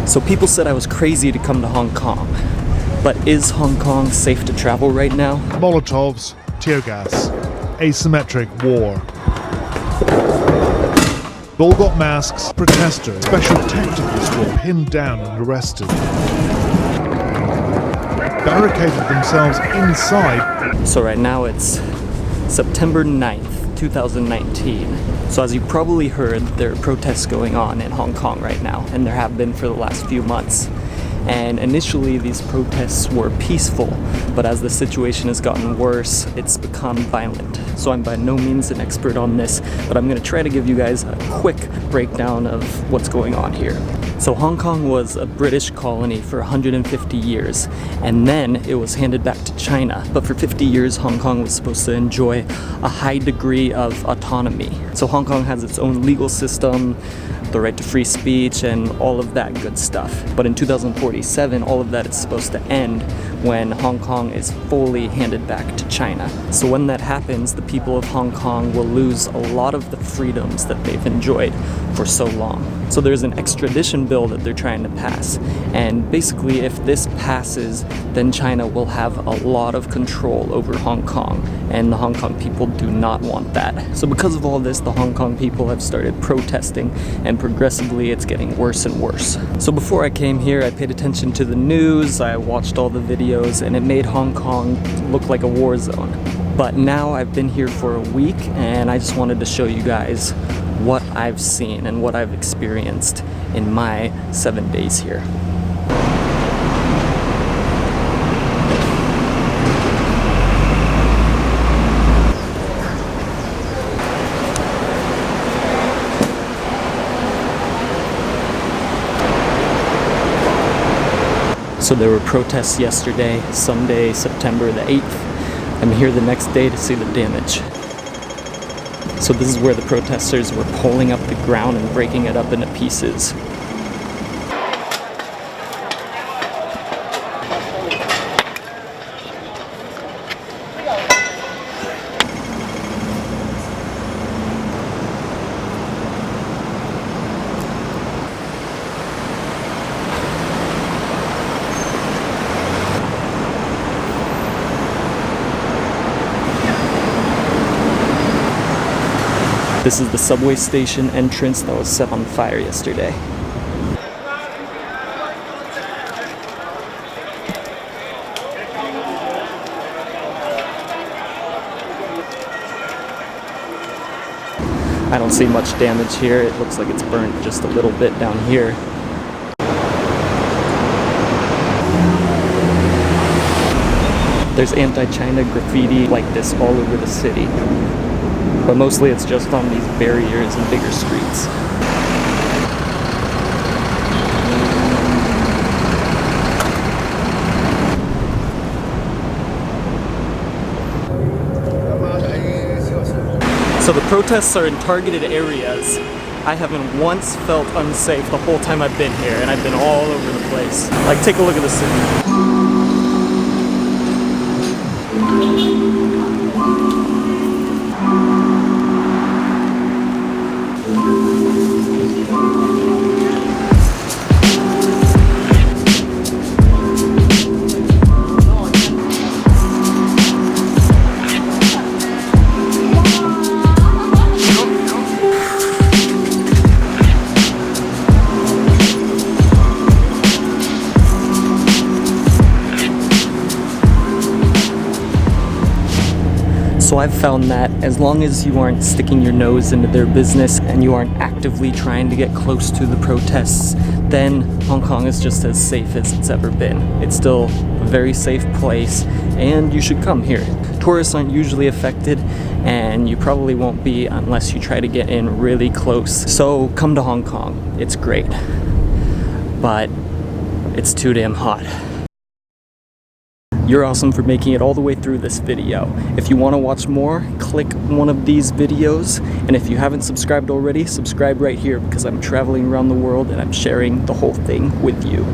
So people said I was crazy to come to Hong Kong. But is Hong Kong safe to travel right now? Molotovs, tear gas, asymmetric war. They've all got masks, protesters, special tactical squad pinned down and arrested. Barricaded themselves inside. So right now it's September 9th, 2019. So as you probably heard, there are protests going on in Hong Kong right now, and there have been for the last few months. And initially these protests were peaceful, but as the situation has gotten worse, it's become violent. So I'm by no means an expert on this, but I'm going to try to give you guys a quick breakdown of what's going on here. So Hong Kong was a British colony for 150 years, and then it was handed back to China. But for 50 years, Hong Kong was supposed to enjoy a high degree of autonomy. So Hong Kong has its own legal system, the right to free speech, and all of that good stuff. But in 2047, all of that is supposed to end when Hong Kong is fully handed back to China. So when that happens, the people of Hong Kong will lose a lot of the freedoms that they've enjoyed for so long. So there's an extradition bill that they're trying to pass, and basically if this passes, then China will have a lot of control over Hong Kong, and the Hong Kong people do not want that. So because of all this, the Hong Kong people have started protesting, and progressively it's getting worse and worse. So before I came here, I paid attention to the news, I watched all the videos, and it made Hong Kong look like a war zone. But now I've been here for a week, and I just wanted to show you guys what I've seen and what I've experienced in my 7 days here. So there were protests yesterday, Sunday, September the 8th. I'm here the next day to see the damage. So this is where the protesters were pulling up the ground and breaking it up into pieces. This is the subway station entrance that was set on fire yesterday. I don't see much damage here. It looks like it's burnt just a little bit down here. There's anti-China graffiti like this all over the city. But mostly it's just on these barriers and bigger streets. So the protests are in targeted areas. I haven't once felt unsafe the whole time I've been here, and I've been all over the place. Like, take a look at the city. So I've found that as long as you aren't sticking your nose into their business and you aren't actively trying to get close to the protests, then Hong Kong is just as safe as it's ever been. It's still a very safe place, and you should come here. Tourists aren't usually affected, and you probably won't be unless you try to get in really close. So come to Hong Kong. It's great, but it's too damn hot. You're awesome for making it all the way through this video. If you want to watch more, click one of these videos, and if you haven't subscribed already, subscribe right here because I'm traveling around the world and I'm sharing the whole thing with you.